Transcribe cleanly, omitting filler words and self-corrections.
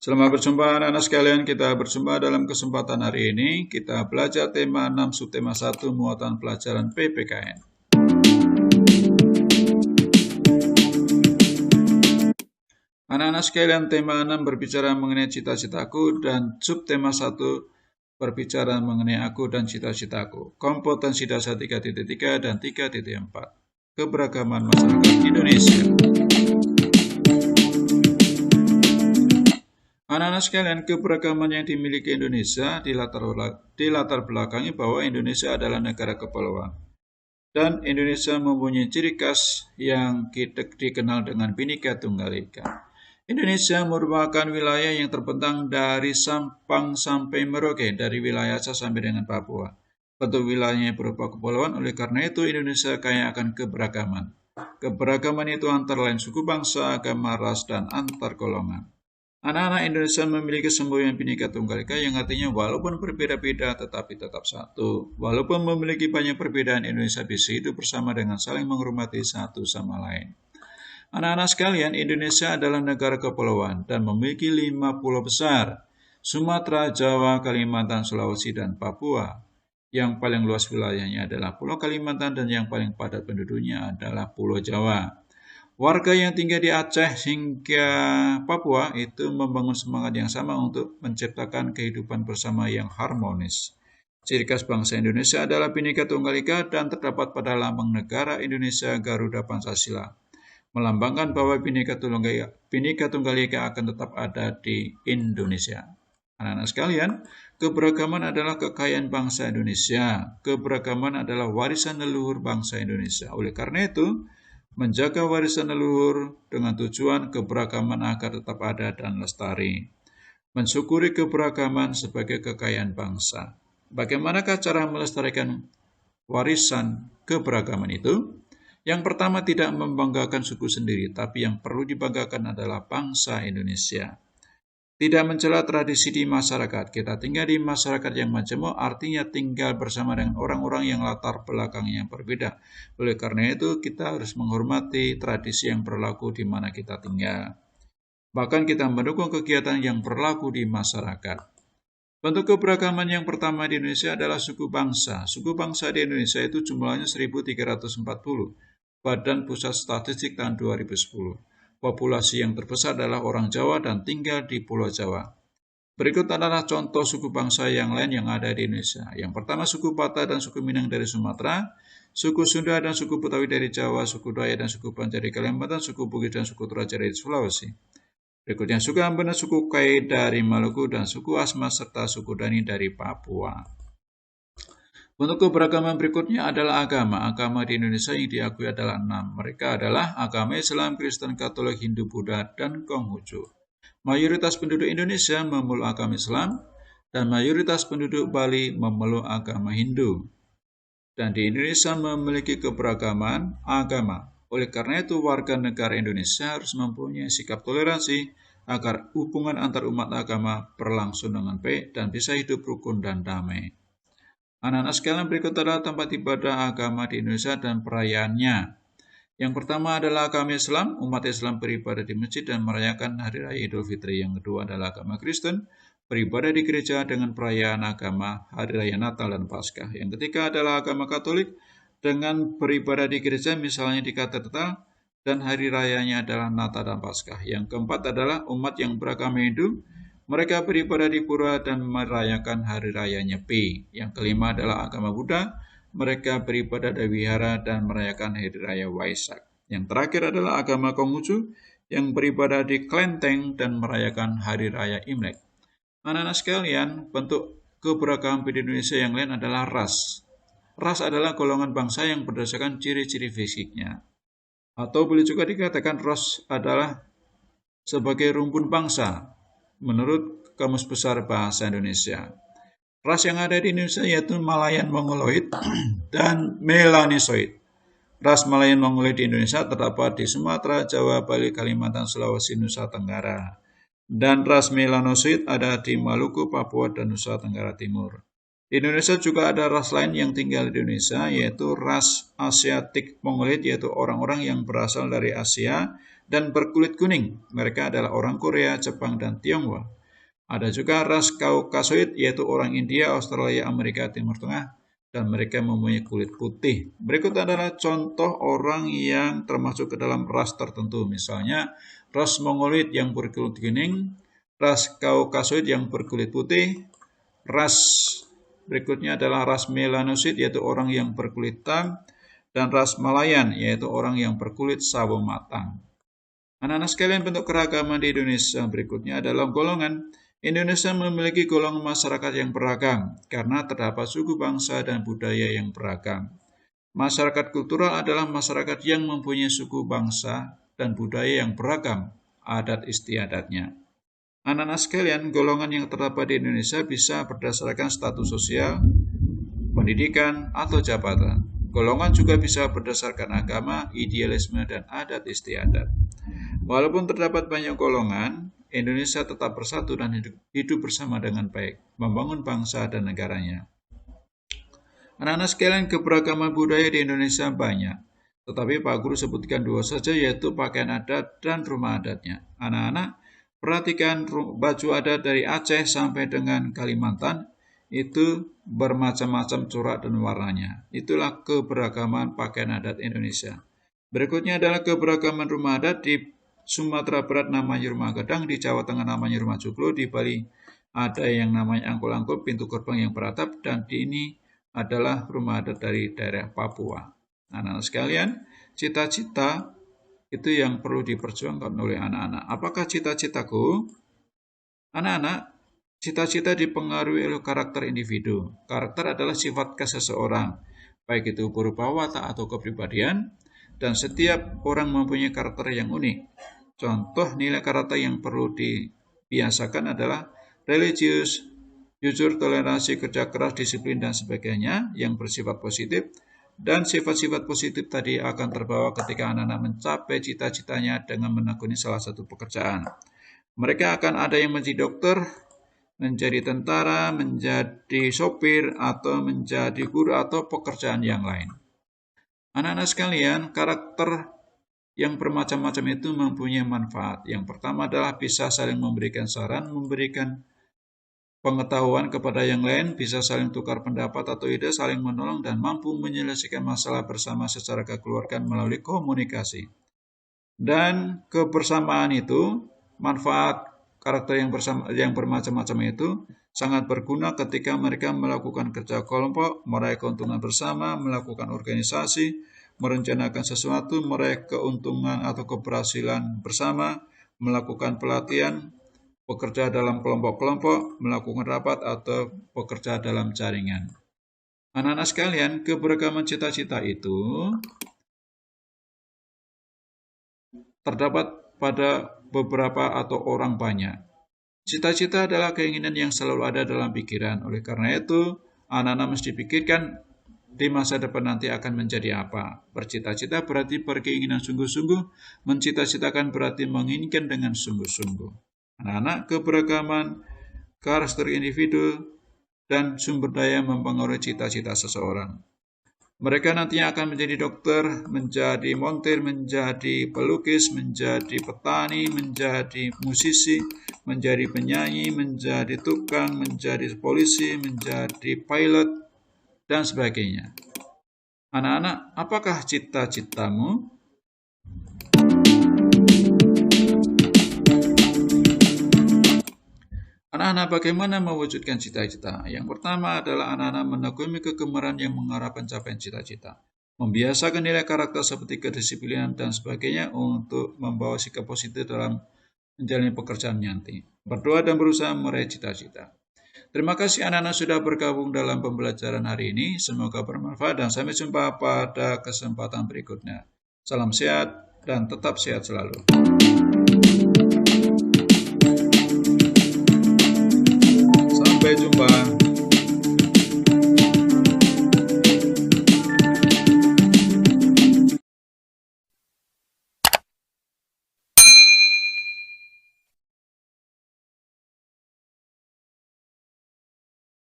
Selamat berjumpa anak-anak sekalian, kita berjumpa dalam kesempatan hari ini. Kita belajar tema 6 subtema 1 muatan pelajaran PPKN. Anak-anak sekalian, tema 6 berbicara mengenai cita-citaku dan subtema 1 berbicara mengenai aku dan cita-citaku. Kompetensi dasar 3.3 dan 3.4. Keberagaman masyarakat Indonesia. Anak-anak sekalian, keberagaman yang dimiliki Indonesia dilatar belakangi bahwa Indonesia adalah negara kepulauan. Dan Indonesia mempunyai ciri khas yang dikenal dengan Bhinneka Tunggal Ika. Indonesia merupakan wilayah yang terbentang dari Sabang sampai Merauke, dari wilayah Aceh sampai dengan Papua. Bentuk wilayahnya berupa kepulauan, oleh karena itu Indonesia kaya akan keberagaman. Keberagaman itu antara lain suku bangsa, agama, ras, dan antar golongan. Anak-anak Indonesia memiliki semboyan Bhinneka Tunggal Ika yang artinya walaupun berbeda-beda tetapi tetap satu. Walaupun memiliki banyak perbedaan, Indonesia bisa hidup bersama dengan saling menghormati satu sama lain. Anak-anak sekalian, Indonesia adalah negara kepulauan dan memiliki 5 pulau besar: Sumatera, Jawa, Kalimantan, Sulawesi, dan Papua. Yang paling luas wilayahnya adalah Pulau Kalimantan dan yang paling padat penduduknya adalah Pulau Jawa. Warga yang tinggal di Aceh hingga Papua itu membangun semangat yang sama untuk menciptakan kehidupan bersama yang harmonis. Ciri khas bangsa Indonesia adalah Bhinneka Tunggal Ika dan terdapat pada lambang negara Indonesia Garuda Pancasila, melambangkan bahwa Bhinneka Tunggal Ika akan tetap ada di Indonesia. Anak-anak sekalian, keberagaman adalah kekayaan bangsa Indonesia. Keberagaman adalah warisan leluhur bangsa Indonesia. Oleh karena itu, menjaga warisan leluhur dengan tujuan keberagaman agar tetap ada dan lestari. Mensyukuri keberagaman sebagai kekayaan bangsa. Bagaimanakah cara melestarikan warisan keberagaman itu? Yang pertama, tidak membanggakan suku sendiri, tapi yang perlu dibanggakan adalah bangsa Indonesia. Tidak mencela tradisi di masyarakat. Kita tinggal di masyarakat yang majemuk, artinya tinggal bersama dengan orang-orang yang latar belakangnya berbeda. Oleh karena itu, kita harus menghormati tradisi yang berlaku di mana kita tinggal. Bahkan kita mendukung kegiatan yang berlaku di masyarakat. Bentuk keberagaman yang pertama di Indonesia adalah suku bangsa. Suku bangsa di Indonesia itu jumlahnya 1340. Badan Pusat Statistik tahun 2010. Populasi yang terbesar adalah orang Jawa dan tinggal di Pulau Jawa. Berikut adalah contoh suku bangsa yang lain yang ada di Indonesia. Yang pertama, suku Batak dan suku Minang dari Sumatera, suku Sunda dan suku Betawi dari Jawa, suku Dayak dan suku Banjar dari Kalimantan, suku Bugis dan suku Toraja dari Sulawesi. Berikutnya suku Ambon dan suku Kai dari Maluku dan suku Asmat serta suku Dani dari Papua. Bentuk keberagaman berikutnya adalah agama. Agama di Indonesia yang diakui adalah 6. Mereka adalah agama Islam, Kristen, Katolik, Hindu, Buddha, dan Konghucu. Mayoritas penduduk Indonesia memeluk agama Islam dan mayoritas penduduk Bali memeluk agama Hindu. Dan di Indonesia memiliki keberagaman agama. Oleh karena itu, warga negara Indonesia harus mempunyai sikap toleransi agar hubungan antar umat agama berlangsung dengan baik dan bisa hidup rukun dan damai. Anak-anak sekalian, berikut adalah tempat ibadah agama di Indonesia dan perayaannya. Yang pertama adalah agama Islam. Umat Islam beribadah di masjid dan merayakan Hari Raya Idul Fitri. Yang kedua adalah agama Kristen, beribadah di gereja dengan perayaan agama Hari Raya Natal dan Paskah. Yang ketiga adalah agama Katolik dengan beribadah di gereja, misalnya di katedral, dan hari rayanya adalah Natal dan Paskah. Yang keempat adalah umat yang beragama Hindu. Mereka beribadah di pura dan merayakan hari raya Nyepi. Yang kelima adalah agama Buddha. Mereka beribadah di wihara dan merayakan hari raya Waisak. Yang terakhir adalah agama Konghucu yang beribadah di kelenteng dan merayakan hari raya Imlek. Anak-anak sekalian, bentuk keberagaman di Indonesia yang lain adalah ras. Ras adalah golongan bangsa yang berdasarkan ciri-ciri fisiknya. Atau boleh juga dikatakan ras adalah sebagai rumpun bangsa menurut Kamus Besar Bahasa Indonesia. Ras yang ada di Indonesia yaitu Malayan Mongoloid dan Melanosoid. Ras Malayan Mongoloid di Indonesia terdapat di Sumatera, Jawa, Bali, Kalimantan, Sulawesi, Nusa Tenggara. Dan ras Melanosoid ada di Maluku, Papua, dan Nusa Tenggara Timur. Di Indonesia juga ada ras lain yang tinggal di Indonesia, yaitu ras Asiatic Mongoloid, yaitu orang-orang yang berasal dari Asia dan berkulit kuning. Mereka adalah orang Korea, Jepang, dan Tionghoa. Ada juga ras Kaukasoid, yaitu orang India, Australia, Amerika Timur Tengah, dan mereka mempunyai kulit putih. Berikut adalah contoh orang yang termasuk ke dalam ras tertentu. Misalnya, ras Mongoloid yang berkulit kuning, ras Kaukasoid yang berkulit putih, ras berikutnya adalah ras Melanosid, yaitu orang yang berkulit hitam, dan ras Malayan, yaitu orang yang berkulit sawo matang. Anak-anak sekalian, bentuk keragaman di Indonesia berikutnya adalah golongan. Indonesia memiliki golongan masyarakat yang beragam karena terdapat suku bangsa dan budaya yang beragam. Masyarakat kultural adalah masyarakat yang mempunyai suku bangsa dan budaya yang beragam, adat istiadatnya. Anak-anak sekalian, golongan yang terdapat di Indonesia bisa berdasarkan status sosial, pendidikan, atau jabatan. Golongan juga bisa berdasarkan agama, idealisme, dan adat istiadat. Walaupun terdapat banyak golongan, Indonesia tetap bersatu dan hidup bersama dengan baik, membangun bangsa dan negaranya. Anak-anak sekalian, keberagaman budaya di Indonesia banyak, tetapi Pak Guru sebutkan dua saja, yaitu pakaian adat dan rumah adatnya. Anak-anak, perhatikan baju adat dari Aceh sampai dengan Kalimantan, itu bermacam-macam corak dan warnanya. Itulah keberagaman pakaian adat Indonesia. Berikutnya adalah keberagaman rumah adat. Di Sumatera Barat namanya rumah gadang, di Jawa Tengah namanya rumah joglo, di Bali ada yang namanya angkul-angkul, pintu gerbang yang beratap, dan di ini adalah rumah adat dari daerah Papua. Anak-anak sekalian, cita-cita itu yang perlu diperjuangkan oleh anak-anak. Apakah cita-citaku? Anak-anak, cita-cita dipengaruhi oleh karakter individu. Karakter adalah sifat khas seseorang, baik itu berupa watak atau kepribadian, dan setiap orang mempunyai karakter yang unik. Contoh nilai karakter yang perlu dibiasakan adalah religius, jujur, toleransi, kerja keras, disiplin, dan sebagainya yang bersifat positif. Dan sifat-sifat positif tadi akan terbawa ketika anak-anak mencapai cita-citanya dengan menekuni salah satu pekerjaan. Mereka akan ada yang menjadi dokter, menjadi tentara, menjadi sopir, atau menjadi guru, atau pekerjaan yang lain. Anak-anak sekalian, karakter yang bermacam-macam itu mempunyai manfaat. Yang pertama adalah bisa saling memberikan saran, memberikan pengetahuan kepada yang lain, bisa saling tukar pendapat atau ide, saling menolong, dan mampu menyelesaikan masalah bersama secara kekeluargaan melalui komunikasi. Dan kebersamaan itu, manfaat karakter yang bermacam-macam itu sangat berguna ketika mereka melakukan kerja kelompok, meraih keuntungan bersama, melakukan organisasi, merencanakan sesuatu, meraih keuntungan atau keberhasilan bersama, melakukan pelatihan, bekerja dalam kelompok-kelompok, melakukan rapat, atau bekerja dalam jaringan. Anak-anak sekalian, keberagaman cita-cita itu terdapat pada beberapa atau orang banyak. Cita-cita adalah keinginan yang selalu ada dalam pikiran. Oleh karena itu, anak-anak mesti pikirkan di masa depan nanti akan menjadi apa. Bercita-cita berarti berkeinginan sungguh-sungguh, mencita-citakan berarti menginginkan dengan sungguh-sungguh. Anak-anak, keberagaman karakter individu dan sumber daya mempengaruhi cita-cita seseorang. Mereka nantinya akan menjadi dokter, menjadi montir, menjadi pelukis, menjadi petani, menjadi musisi, menjadi penyanyi, menjadi tukang, menjadi polisi, menjadi pilot, dan sebagainya. Anak-anak, apakah cita-citamu? Anak-anak, bagaimana mewujudkan cita-cita? Yang pertama adalah anak-anak menekuni kegemaran yang mengarah pencapaian cita-cita. Membiasakan nilai karakter seperti kedisiplinan dan sebagainya untuk membawa sikap positif dalam menjalani pekerjaan nanti. Berdoa dan berusaha meraih cita-cita. Terima kasih anak-anak sudah bergabung dalam pembelajaran hari ini. Semoga bermanfaat dan sampai jumpa pada kesempatan berikutnya. Salam sehat dan tetap sehat selalu. Sampai jumpa.